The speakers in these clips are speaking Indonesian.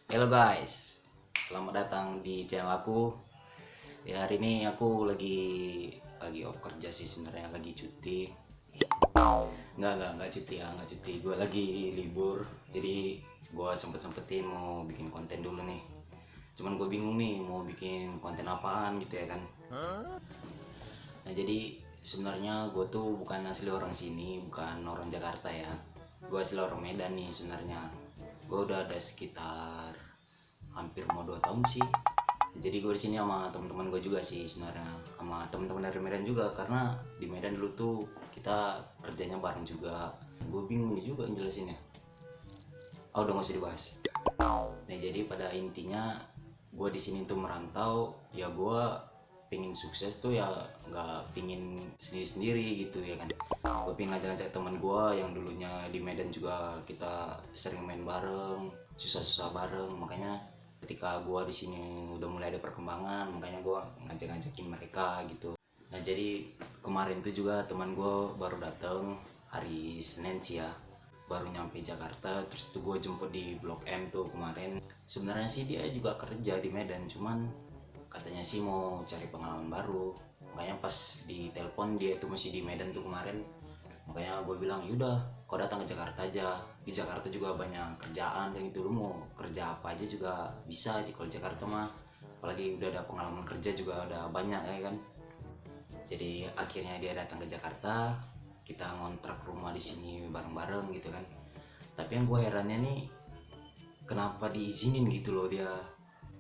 Halo guys, selamat datang di channel aku. Ya hari ini aku lagi off kerja sih sebenarnya, lagi cuti. Nggak cuti ya, nggak cuti. Gue lagi libur, jadi gue sempet-sempetin mau bikin konten dulu nih. Cuman gue bingung nih mau bikin konten apaan gitu ya kan. Nah jadi sebenarnya gue tuh bukan asli orang sini, bukan orang Jakarta ya. Gue asli orang Medan nih sebenarnya. Gue udah ada sekitar hampir mau 2 tahun sih. Jadi gue di sini sama teman-teman gue juga sih sebenarnya, sama teman-teman dari Medan juga, karena di Medan dulu tuh kita kerjanya bareng juga. Gue bingung juga ngejelasinnya. Oh udah nggak usah dibahas. Nah jadi pada intinya gue di sini tuh merantau, ya gue pengen sukses tuh ya nggak pengen sendiri-sendiri gitu ya kan. Gue pengen ngajak-ngajak teman gue yang dulunya di Medan juga kita sering main bareng, susah-susah bareng. Makanya ketika gue di sini udah mulai ada perkembangan, makanya gue ngajak-ngajakin mereka gitu. Nah jadi kemarin tuh juga teman gue baru datang hari Senin sih ya, baru nyampe Jakarta. Terus tuh gue jemput di Blok M tuh kemarin. Sebenarnya sih dia juga kerja di Medan, cuman katanya sih mau cari pengalaman baru. Makanya pas di telepon dia tuh masih di Medan tuh kemarin. Makanya gue bilang yaudah kau datang ke Jakarta aja, di Jakarta juga banyak kerjaan dan itu, lu mau kerja apa aja juga bisa di kalau Jakarta mah. Apalagi udah ada pengalaman kerja juga ada banyak ya kan. Jadi akhirnya dia datang ke Jakarta, kita ngontrak rumah di sini bareng-bareng gitu kan. Tapi yang gue herannya nih, kenapa diizinin gitu loh dia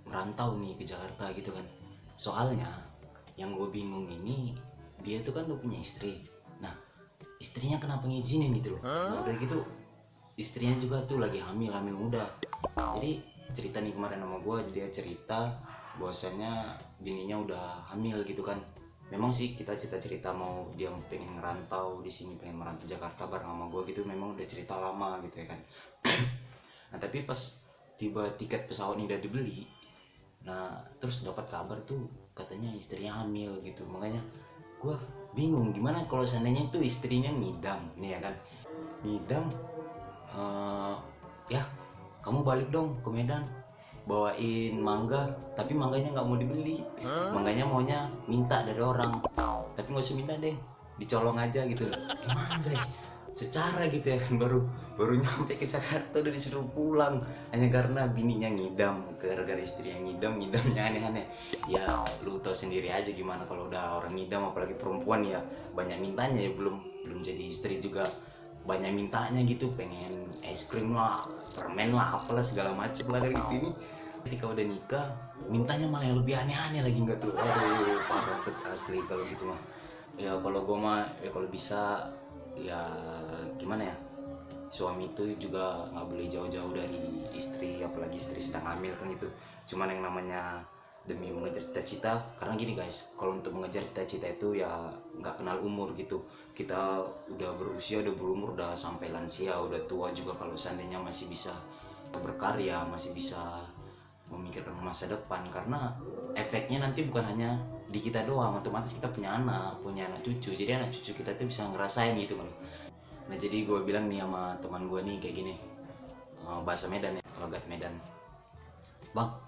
merantau nih ke Jakarta gitu kan. Soalnya yang gue bingung ini, dia tuh kan udah punya istri. Nah istrinya kenapa ngizinin gitu loh. Nah udah gitu istrinya juga tuh lagi hamil muda. Jadi cerita nih kemarin sama gue, dia cerita bahwasannya bininya udah hamil gitu kan. Memang sih kita cerita mau dia pengen ngerantau di sini, pengen merantau Jakarta bareng sama gue gitu, memang udah cerita lama gitu ya kan. Nah tapi pas tiba tiket pesawat ini udah dibeli, nah terus dapat kabar tuh katanya istrinya hamil gitu. Makanya gue bingung gimana kalau seandainya itu istrinya ngidam nih ya kan, ngidam. eh, ya kamu balik dong ke Medan, bawain mangga, tapi mangganya nggak mau dibeli, mangganya maunya minta dari orang, tapi nggak usah minta deh, dicolong aja gitu. Gimana guys, secara gitu ya kan, baru baru nyampe ke Jakarta udah disuruh pulang hanya karena bininya ngidam, gara-gara istri yang ngidamnya aneh-aneh. Ya lu tau sendiri aja gimana kalau udah orang ngidam, apalagi perempuan ya banyak mintanya ya, belum belum jadi istri juga banyak mintanya gitu, pengen es krim lah, permen lah, apalah segala macem lah dari gitu. Ini ketika udah nikah mintanya malah yang lebih aneh-aneh lagi, nggak tuh, aduh parah banget asli kalau gitu mah. Ya kalau gue mah ya kalau bisa ya gimana ya, suami itu juga nggak boleh jauh-jauh dari istri, apalagi istri sedang hamil kan gitu. Cuman yang namanya demi mengejar cita-cita, karena gini guys, kalau untuk mengejar cita-cita itu ya nggak kenal umur gitu. Kita udah berusia, udah berumur, udah sampai lansia, udah tua juga, kalau seandainya masih bisa berkarya, masih bisa memikirkan masa depan, karena efeknya nanti bukan hanya di kita doang, otomatis kita punya anak cucu, jadi anak cucu kita tuh bisa ngerasain gitu kan. Nah jadi gue bilang nih sama teman gue nih kayak gini, bahasa Medan ya, logat Medan. Bang,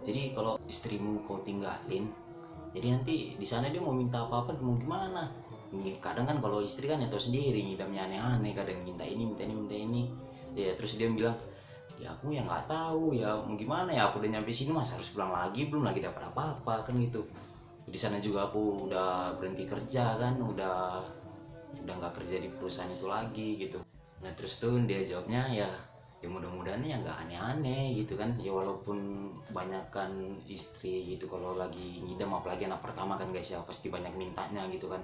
jadi kalau istrimu kau tinggalin, jadi nanti di sana dia mau minta apa-apa mau gimana? Kadang kan kalau istri kan ya tau sendiri, ngidamnya aneh-aneh, kadang minta ini, minta ini, minta ini. Ya terus dia bilang, ya aku ya nggak tahu ya mau gimana ya, aku udah nyampe sini mas harus pulang lagi, belum lagi dapat apa-apa kan gitu. Di sana juga aku udah berhenti kerja kan, udah nggak kerja di perusahaan itu lagi gitu. Nah terus tuh dia jawabnya ya mudah-mudahan ya nggak aneh-aneh gitu kan. Ya walaupun banyakkan istri gitu kalau lagi ngidam, apalagi anak pertama kan guys ya, pasti banyak mintanya gitu kan.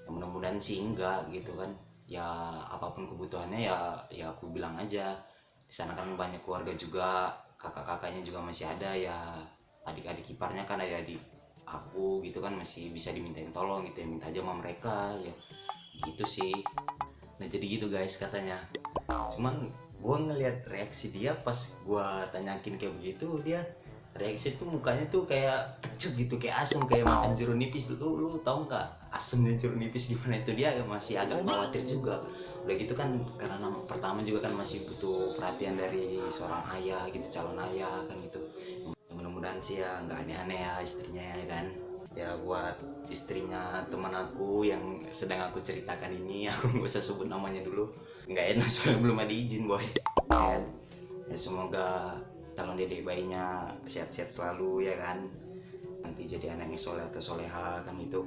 Ya mudah-mudahan sih enggak gitu kan. Ya apapun kebutuhannya ya aku bilang aja. Di sana kan banyak keluarga juga, kakak-kakaknya juga masih ada ya, adik-adik iparnya kan ada di aku gitu kan, masih bisa dimintain tolong gitu ya, minta aja sama mereka ya gitu sih. Nah jadi gitu guys katanya. Cuman gue ngelihat reaksi dia pas gue tanyakin kayak begitu, dia reaksi tuh mukanya tuh kayak kecut gitu, kayak asem, kayak makan jeruk nipis. Lu tahu nggak asemnya jeruk nipis gimana? Itu dia masih agak khawatir juga. Udah gitu kan, karena pertama juga kan masih butuh perhatian dari seorang ayah gitu, calon ayah kan gitu. Ya, mudah-mudahan sih ya nggak aneh-aneh ya istrinya ya kan. Ya buat istrinya teman aku yang sedang aku ceritakan ini, aku nggak usah sebut namanya dulu, nggak enak soalnya belum ada izin boy. Ya, ya semoga calon dedek bayinya sehat-sehat selalu ya kan, nanti jadi anak yang soleh atau soleha kan itu.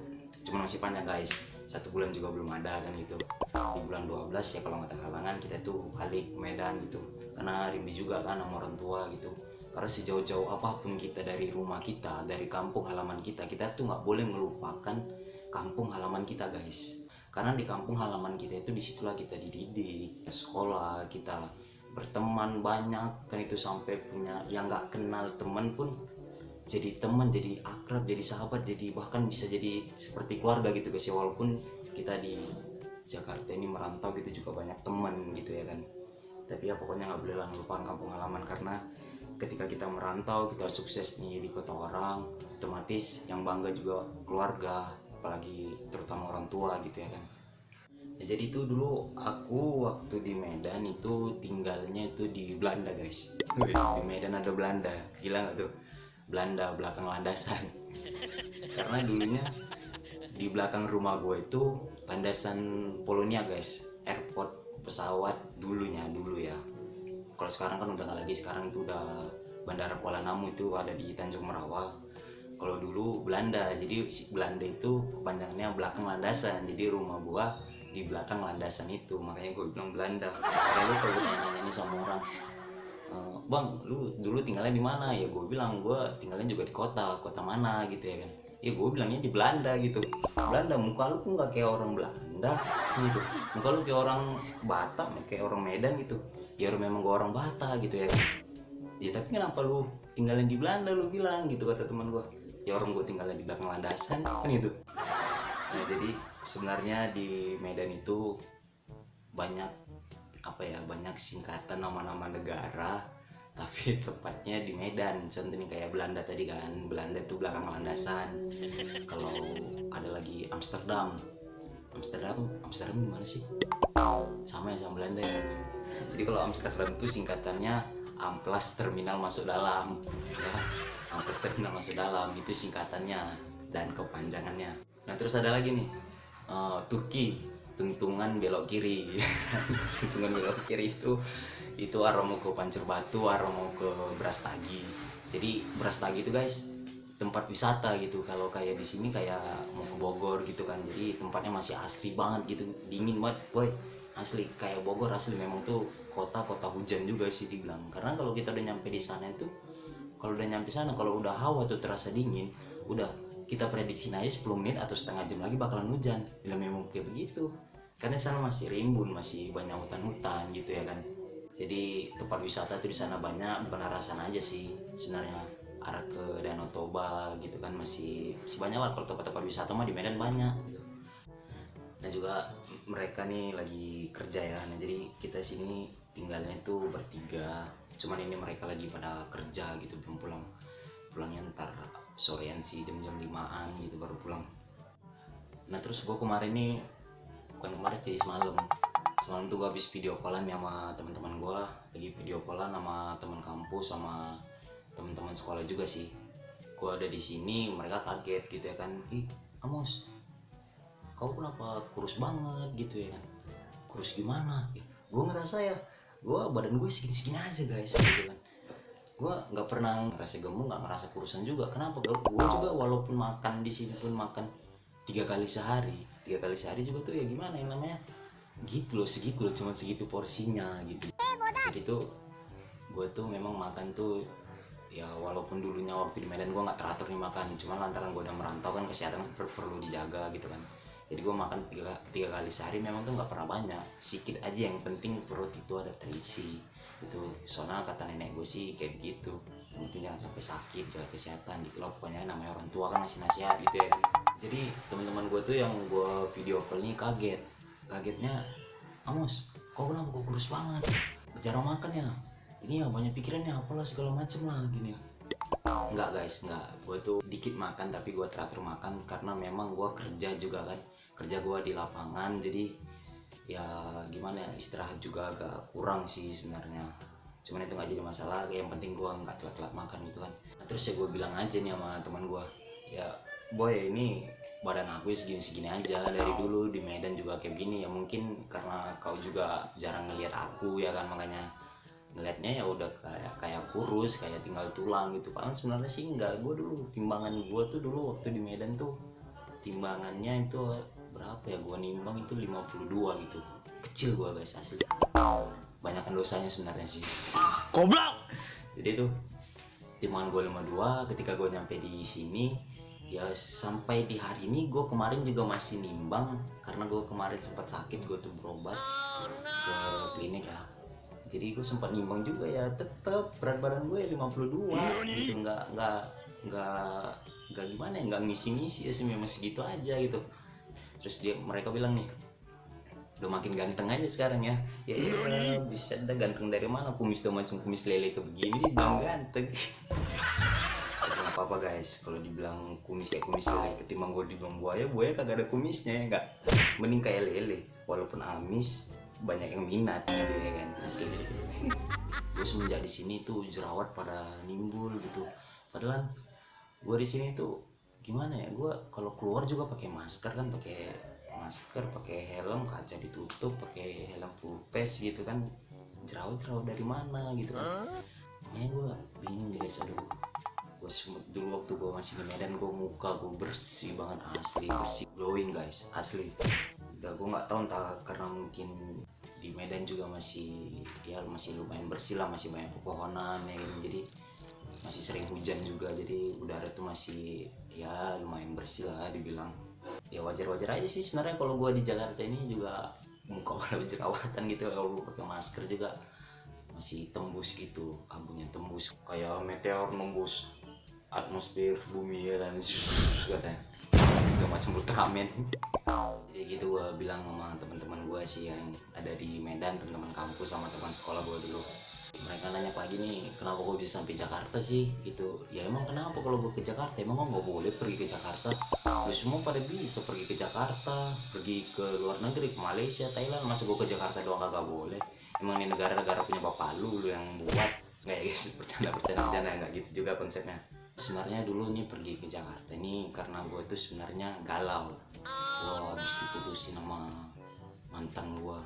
Cuma masih panjang guys, 1 bulan juga belum ada kan itu. Di bulan 12 ya kalau nggak ada halangan kita tuh balik ke Medan gitu, karena rindu juga kan sama orang tua gitu. Karena sejauh-jauh apapun kita dari rumah kita, dari kampung halaman kita, kita tuh nggak boleh melupakan kampung halaman kita guys. Karena di kampung halaman kita itu disitulah kita dididik, kita sekolah, kita berteman banyak kan itu, sampai punya yang nggak kenal teman pun jadi teman, jadi akrab, jadi sahabat, jadi bahkan bisa jadi seperti keluarga gitu guys ya. Walaupun kita di Jakarta ini merantau gitu juga banyak teman gitu ya kan, tapi ya pokoknya nggak boleh lah melupakan kampung halaman. Karena ketika kita merantau, kita sukses nih di kota orang, otomatis yang bangga juga keluarga, apalagi terutama orang tua gitu ya kan. Ya, jadi itu dulu aku waktu di Medan itu tinggalnya itu di Belanda guys. Wih, di Medan ada Belanda, gila nggak tuh? Belanda belakang landasan. Karena dulunya di belakang rumah gue itu landasan Polonia guys, airport pesawat dulunya dulu ya. Kalau sekarang kan udah nggak lagi, sekarang itu udah Bandara Kuala Namu, itu ada di Tanjung Merawah. Kalau dulu Belanda, jadi Belanda itu kepanjangannya belakang landasan, jadi rumah gua di belakang landasan itu, makanya gue bilang Belanda. Lalu kalau gue nanya sama orang, bang lu dulu tinggalnya di mana, ya gue bilang gue tinggalnya juga di kota mana gitu ya kan. Ya gue bilangnya di Belanda gitu. Belanda, muka lu kok nggak kayak orang Belanda gitu, muka lu kayak orang Batak, kayak orang Medan gitu. Ya memang gue orang Batak gitu ya kan. Ya tapi kenapa lu tinggalin di Belanda, lu bilang gitu, kata teman gue. Ya orang gue tinggalnya di belakang landasan kan itu. Nah jadi sebenarnya di Medan itu banyak apa ya, banyak singkatan nama-nama negara, tapi tepatnya di Medan. Contohnya kayak Belanda tadi kan, Belanda itu belakang landasan. Kalau ada lagi Amsterdam di mana sih, sama ya sama Belanda ya. Jadi kalau Amsterdam itu singkatannya Amplas Terminal Masuk Dalam ya. Amplas Terminal Masuk Dalam itu singkatannya dan kepanjangannya. Nah terus ada lagi nih, Turki, Tuntungan Belok Kiri. Tuntungan Belok Kiri itu arah mau ke Pancur Batu, arah mau ke Brastagi. Jadi Brastagi itu guys tempat wisata gitu. Kalau kayak di sini kayak mau ke Bogor gitu kan, jadi tempatnya masih asri banget gitu, dingin banget boy, asli kayak Bogor asli. Memang tuh kota hujan juga sih dibilang, karena kalau kita udah nyampe di sana itu, kalau udah nyampe sana, kalau udah hawa tuh terasa dingin, udah kita prediksi aja 10 menit atau setengah jam lagi bakalan hujan. Bila memang kayak begitu, karena di sana masih rimbun, masih banyak hutan-hutan gitu ya kan. Jadi tempat wisata tuh di sana banyak, bukan arah sana aja sih sebenarnya, arah ke Danau Toba gitu kan, masih banyak lah. Kalau tempat-tempat wisata mah di Medan banyak. Dan juga mereka nih lagi kerja ya, nah jadi kita sini tinggalnya itu bertiga. Cuman ini mereka lagi pada kerja gitu, belum pulang. Pulangnya ntar sorean sih, jam-jam 5-an gitu baru pulang. Nah terus gue kemarin nih, bukan kemarin sih, semalam tuh gue habis video callan sama teman-teman gue, lagi video callan sama teman kampus sama teman-teman sekolah juga sih. Gue ada di sini, mereka kaget gitu ya kan, ih Amos, kau kenapa kurus banget gitu ya kan. Kurus gimana ya, gue ngerasa ya, gue badan gue segini-segini aja guys gitu kan. Gue nggak pernah ngerasa gemuk, nggak ngerasa kurusan juga. Kenapa? Gue juga walaupun makan di sini pun makan 3 kali sehari juga tuh ya gimana yang namanya gitu loh, segitu loh, cuma segitu porsinya gitu. Jadi tuh gue tuh memang makan tuh ya, walaupun dulunya waktu di Medan gue nggak teratur nih makan, cuman lantaran gue udah merantau kan, kesehatan perlu dijaga gitu kan. Jadi gue makan tiga kali sehari memang tuh nggak pernah banyak, sedikit aja, yang penting perut itu ada terisi itu. Soalnya kata nenek gue sih kayak begitu, mungkin jangan sampai sakit, jaga kesehatan gitu loh. Pokoknya namanya orang tua kan ngasih nasihat gitu ya. Jadi teman-teman gue tuh yang gue video call nih kagetnya, Amos, kok kenapa kok kurus banget, jarang makan ya, ini ya banyak pikirannya apalah segala macem lah gini. Enggak guys, enggak. Gue tuh dikit makan tapi gue teratur makan karena memang gue kerja juga kan. Kerja gue di lapangan, jadi ya gimana ya, istirahat juga agak kurang sih sebenarnya. Cuman itu nggak jadi masalah, yang penting gue nggak telat-telat makan gitu kan. Nah, terus ya gue bilang aja nih sama teman gue, ya boy ini badan aku segini-segini aja, dari dulu di Medan juga kayak gini ya, mungkin karena kau juga jarang ngelihat aku ya kan, makanya ngelihatnya ya udah kayak kurus, kayak tinggal tulang gitu. Padahal sebenarnya sih enggak. Gue dulu timbangan gue tuh dulu waktu di Medan tuh timbangannya itu berapa ya, gue nimbang itu 52 gitu. Kecil gue guys, asli. Banyakan dosanya sebenarnya sih. Goblok. Jadi tuh timbangan gue 52, ketika gue nyampe di sini ya sampai di hari ini. Gue kemarin juga masih nimbang karena gue kemarin sempat sakit, gue tuh berobat ke klinik ya. Jadi gue sempat nimbang juga ya, tetap berat badan gue 52 gitu, nggak gimana ya, nggak ngisi-ngisi ya sih, memang segitu aja gitu. Terus mereka bilang nih, udah makin ganteng aja sekarang ya. Ya bisa dah, ganteng dari mana, kumis udah macam kumis lele ke begini bilang ganteng. Tapi nggak apa-apa guys, kalau dibilang kumis kayak kumis lele ketimbang gue dibilang buaya kagak ada kumisnya ya nggak, mending kayak lele walaupun amis banyak yang minat gitu ya kan, asli. Gue semenjak di sini tuh jerawat pada nimbul gitu. Padahal gue di sini tuh gimana ya, gue kalau keluar juga pakai masker kan, pakai masker, pakai helm, kaca ditutup, pakai helm full face gitu kan. Jerawat dari mana gitu kan. Makanya gue bingung guys, aduh. Gue dulu waktu gue masih di Medan, gue muka gue bersih banget, asli bersih, glowing guys, asli. Udah gue nggak tahu, entah karena mungkin di Medan juga masih lumayan bersih lah, masih banyak pepohonan ya gitu. Jadi masih sering hujan juga, jadi udara tuh masih ya lumayan bersih lah dibilang. Ya wajar-wajar aja sih sebenarnya kalau gue di Jakarta ini juga muka pada jerawatan gitu. Kalau gue pakai masker juga masih tembus gitu, abunya tembus kayak meteor nembus atmosfer bumi ya kan, katanya udah macam Ultraman. Jadi gitu gue bilang sama teman-teman gue sih yang ada di Medan, teman-teman kampus sama teman sekolah gue dulu. Mereka nanya pagi nih, kenapa gue bisa sampai Jakarta sih gitu. Ya emang kenapa kalau gue ke Jakarta, emang gue nggak boleh pergi ke Jakarta? Ya semua pada bisa pergi ke Jakarta, pergi ke luar negeri, ke Malaysia, Thailand, masa gue ke Jakarta doang kagak boleh? Emang ini negara-negara punya bapak lu yang buat? Kayak gitu, bercanda nggak gitu juga konsepnya. Sebenarnya dulu nih pergi ke Jakarta ini karena gue tuh sebenarnya galau. Gue habis diputusin sama mantan gue,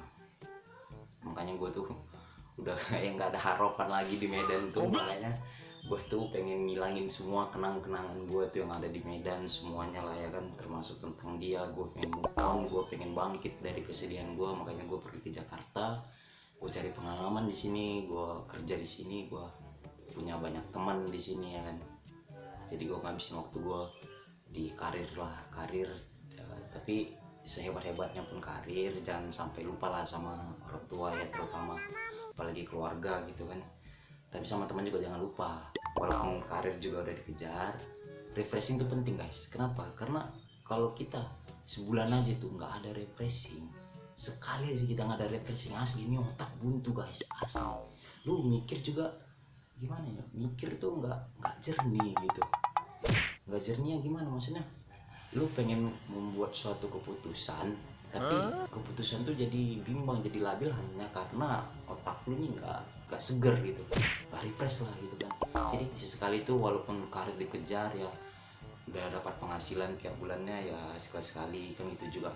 makanya gue tuh udah kayak nggak ada harapan lagi di Medan tuh. Makanya gue tuh pengen ngilangin semua kenang-kenangan gue tuh yang ada di Medan semuanya lah ya kan, termasuk tentang dia. Gue pengen move on, gue pengen bangkit dari kesedihan gue, makanya gue pergi ke Jakarta. Gue cari pengalaman di sini, gue kerja di sini, gue punya banyak teman di sini ya kan. Jadi gue ngabisin waktu gue di karir lah, tapi sehebat-hebatnya pun karir, jangan sampai lupa lah sama orang tua ya, terutama apalagi keluarga gitu kan. Tapi sama teman juga jangan lupa, walaupun karir juga udah dikejar, refreshing itu penting guys. Kenapa? Karena kalau kita sebulan aja tuh nggak ada refreshing, sekali aja kita nggak ada refreshing, asli ini otak buntu guys, asli. Lu mikir juga gimana ya, mikir tuh nggak jernih gitu. Nggak jernihnya gimana maksudnya, lu pengen membuat suatu keputusan tapi keputusan tuh jadi bimbang, jadi labil hanya karena otak lu nih nggak seger gitu, nggak refresh lah gitu kan. Jadi sesekali tuh walaupun karir dikejar ya, udah dapat penghasilan tiap bulannya ya sekali-sekali kan, itu juga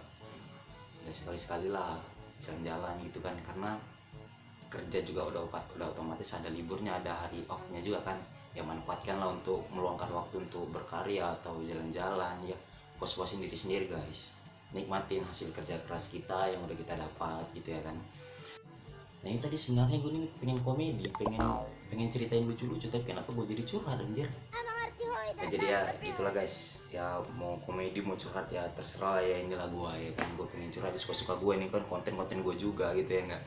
ya sekali-sekali lah jalan-jalan gitu kan. Karena kerja juga udah otomatis ada liburnya, ada hari off-nya juga kan. Ya manfaatkan lah untuk meluangkan waktu untuk berkarya atau jalan-jalan ya, puas-puasin diri sendiri guys, nikmatin hasil kerja keras kita yang udah kita dapat gitu ya kan. Nah ini tadi sebenarnya gue nih pengen komedi, pengen ceritain lucu-lucu, tapi kenapa gue jadi curhat anjir. Nah, jadi ya itulah guys, ya mau komedi mau curhat ya terserah lah ya, inilah gue ya kan. Gue pengen curhat suka-suka gue, ini kan konten-konten gue juga gitu ya enggak.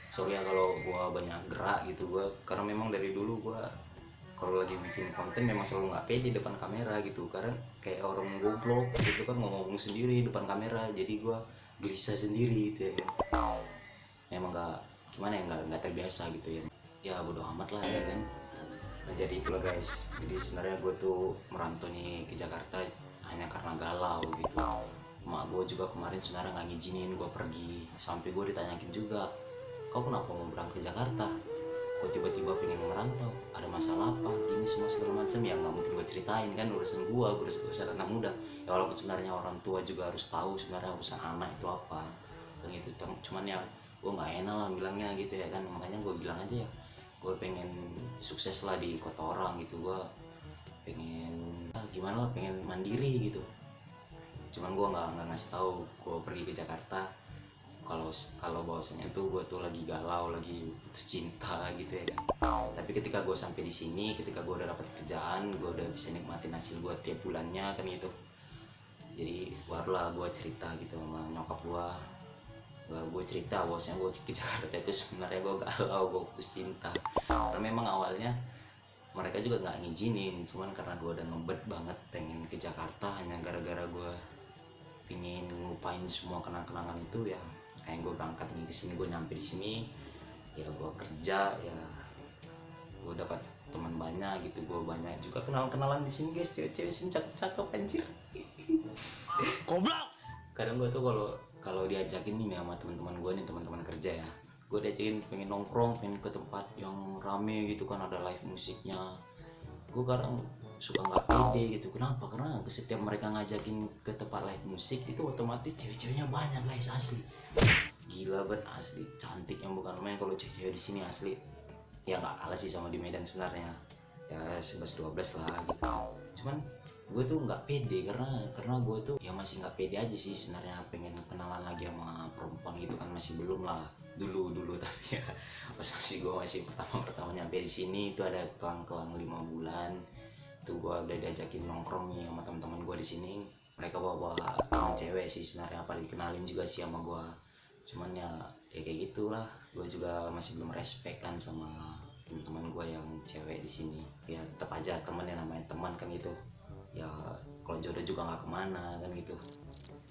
Sorry ya kalau gue banyak gerak gitu, gue karena memang dari dulu gue kalau lagi bikin konten memang selalu nggak pede depan kamera gitu, karena kayak orang goblok gitu kan, ngomong sendiri depan kamera, jadi gue gelisah sendiri gitu ya. Memang nggak gimana ya, nggak terbiasa gitu ya. ya bodo amat lah ya kan. Nah jadi itulah guys, jadi sebenarnya gue tuh merantau nih ke Jakarta hanya karena galau gitu. Mak gue juga kemarin sebenarnya nggak ngizinin gue pergi, sampai gue ditanyakin juga, kau kenapa mau berangkat ke Jakarta, kok tiba-tiba pengen merantau, ada masalah apa, gini semua segala macam. Ya nggak mungkin gue ceritain kan, urusan gue urusan anak muda. Ya walaupun sebenarnya orang tua juga harus tahu sebenarnya urusan anak itu apa kan gitu. Cuman ya gue nggak enak lah bilangnya gitu ya kan, makanya gue bilang aja ya gue pengen sukses lah di kota orang gitu. Gue pengen gimana lah, pengen mandiri gitu. Cuman gue nggak ngasih tahu gue pergi ke Jakarta kalau kalau bahwasanya tuh gue tuh lagi galau, lagi putus cinta gitu ya kan. Tapi ketika gue sampai di sini, ketika gue udah dapat kerjaan, gue udah bisa nikmatin hasil gue tiap bulannya kan gitu. Jadi barulah gue cerita gitu sama nyokap gue. Baru gue cerita bahwasanya gue ke Jakarta itu sebenarnya gue galau, gue putus cinta. Karena memang awalnya mereka juga nggak ngizinin, cuman karena gue udah ngebet banget pengen ke Jakarta hanya gara-gara gue pingin ngelupain semua kenang-kenangan itu ya. Kayak gue berangkat nih ke sini, gue nyampe di sini, ya gue kerja, ya gue dapat teman banyak gitu, gue banyak juga kenalan-kenalan di sini guys, cewek-cewek sini cakep-cakep anjir. Goblok. Kadang gue tuh kalau kalau diajakin nih sama teman-teman gue nih, teman-teman kerja ya, gue diajakin pengen nongkrong, pengen ke tempat yang rame gitu kan, ada live musiknya, gue kadang suka nggak pede gitu. Kenapa? Karena setiap mereka ngajakin ke tempat live musik itu otomatis cewek-ceweknya banyak guys, asli gila banget, asli cantik yang bukan main. Kalau cewek-cewek di sini asli ya nggak kalah sih sama di Medan sebenarnya, ya 11-12 lah gitu. Cuman gue tuh nggak pede karena gue tuh ya masih nggak pede aja sih sebenarnya, pengen kenalan lagi sama perempuan gitu kan, masih belum lah dulu tapi ya pas gue masih pertama nyampe di sini itu ada kelang-kelang 5 bulan tuh gue udah diajakin nongkrong nih sama teman-teman gue di sini. Mereka bawa teman cewek sih sebenarnya, apa dikenalin juga sih sama gue. Cuman ya kayak gitulah, gue juga masih belum respect kan sama teman-teman gue yang cewek di sini. Ya tetap aja teman, yang namanya teman kan gitu ya. Kalau jodoh juga nggak kemana kan gitu,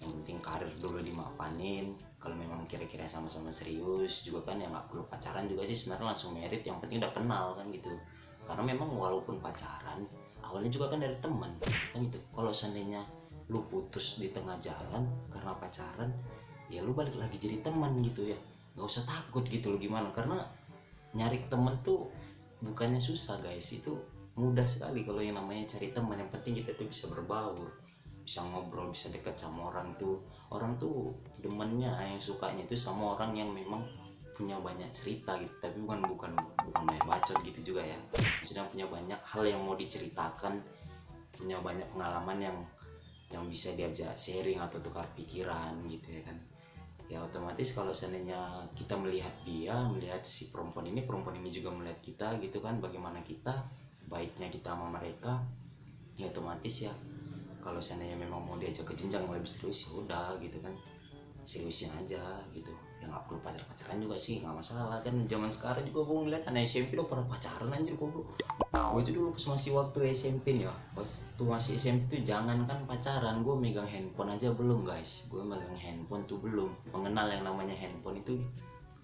yang penting karir dulu dimapanin. Kalau memang kira-kira sama-sama serius juga kan ya nggak perlu pacaran juga sih sebenarnya, langsung merit, yang penting udah kenal kan gitu. Karena memang walaupun pacaran awalnya juga kan dari teman kan gitu. Kalau seandainya lu putus di tengah jalan karena pacaran, ya lu balik lagi jadi teman gitu ya, nggak usah takut gitu lo gimana. Karena nyari temen tuh bukannya susah guys, itu mudah sekali kalau yang namanya cari teman. Yang penting kita tuh bisa berbaur, bisa ngobrol, bisa dekat sama orang tuh. Orang tuh demennya, yang sukanya itu sama orang yang memang punya banyak cerita gitu. Tapi bukan banyak bacot gitu juga ya, maksudnya punya banyak hal yang mau diceritakan, punya banyak pengalaman yang bisa diajak sharing atau tukar pikiran gitu ya kan. Ya otomatis kalau seandainya kita melihat melihat si perempuan ini juga melihat kita gitu kan, bagaimana kita, baiknya kita sama mereka, ya otomatis ya kalau seandainya memang mau diajak ke jenjang yang lebih serius, ya udah gitu kan, seriusin aja gitu. Ya nggak perlu pacaran juga sih, nggak masalah kan. Zaman sekarang juga gue ngeliat anak SMP udah pada pacaran anjir goblok. Gue tuh dulu pas masih waktu SMP nih ya, pas tuh masih SMP tuh jangan kan pacaran, gue megang handphone aja belum guys. Gue megang handphone tuh belum mengenal yang namanya handphone itu,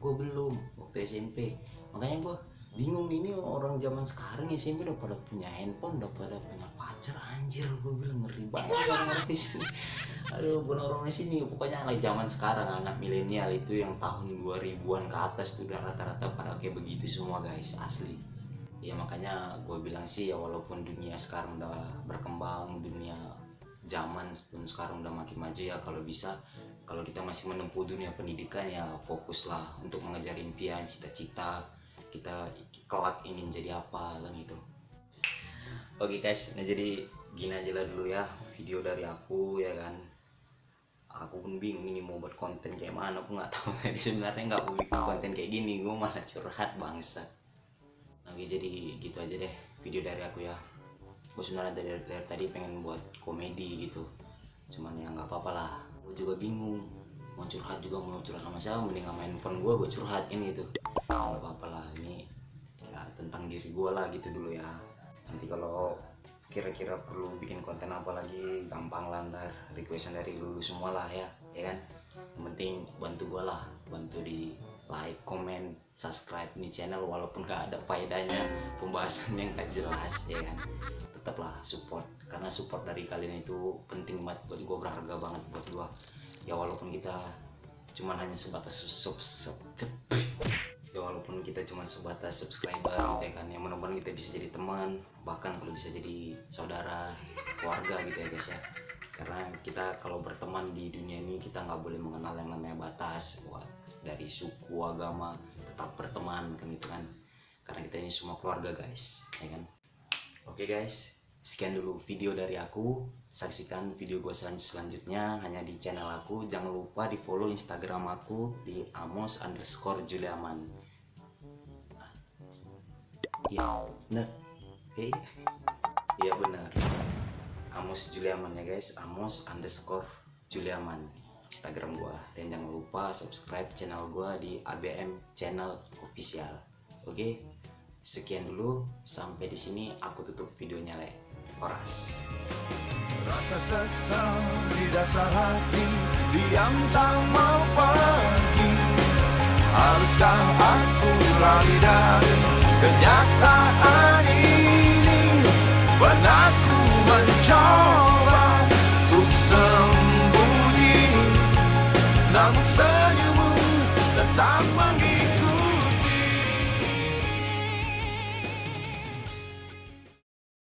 gue belum waktu SMP. Makanya gue bingung ini orang zaman sekarang SMP udah pada punya handphone, udah pada punya pacar anjir. Gue bilang ngeri banget orang-orang di sini. Aduh, bukan orang di sini, pokoknya anak zaman sekarang, anak milenial itu yang tahun 2000-an ke atas tuh udah rata-rata pada kayak begitu semua guys, asli. Ya makanya gue bilang sih ya, walaupun dunia sekarang udah berkembang, dunia zaman pun sekarang udah makin maju ya, kalau bisa kalau kita masih menempuh dunia pendidikan ya fokuslah untuk mengejar impian, cita-cita kita kelak ingin jadi apa kan gitu. Oke guys, nah jadi gini aja lah dulu ya video dari aku ya kan. Aku pun bingung ini mau buat konten kayak mana, aku nggak tahu. Tadi sebenarnya nggak mau bikin konten kayak gini, gue malah curhat bangsa. Oke jadi gitu aja deh video dari aku ya. Gue sebenarnya dari tadi pengen buat komedi gitu, cuman ya nggak apa-apa lah. Gue juga bingung mau curhat sama siapa, mending sama handphone gue curhatin gitu. Nggak apa-apa lah, ini ya tentang diri gue lah gitu dulu ya. Nanti kalau kira-kira perlu bikin konten apa lagi, gampang lah, ntar requestan dari lulu semua lah ya kan. Yang penting bantu gue lah, bantu di like, comment, subscribe ini channel walaupun gak ada faedahnya, pembahasan yang gak jelas ya kan. Tetaplah support, karena support dari kalian itu penting banget buat gue, berharga banget buat gue. Ya walaupun kita cuman hanya sebatas subscriber gitu ya kan, yang mudah-mudahan kita bisa jadi teman, bahkan kalau bisa jadi saudara, keluarga gitu ya guys ya. Karena kita kalau berteman di dunia ini kita nggak boleh mengenal yang namanya batas, buat dari suku, agama, tetap berteman kan gitu kan, karena kita ini semua keluarga guys ya kan. Oke guys, sekian dulu video dari aku. Saksikan video gue selanjutnya hanya di channel aku. Jangan lupa di follow Instagram aku di amos_juliaman. Iya bener, iya bener, Amos Juliaman ya guys, amos_juliaman Instagram gua. Dan jangan lupa subscribe channel gua di ABM Channel Official. Oke, sekian dulu, sampai di sini aku tutup videonya le. Horas. Rasa sesal di dasar hati, diam tak mau pergi. Haruskah aku lari dari kenyataan ini? Pernah ku mencoba untuk sembunyi, namun senyummu tetap menggigit.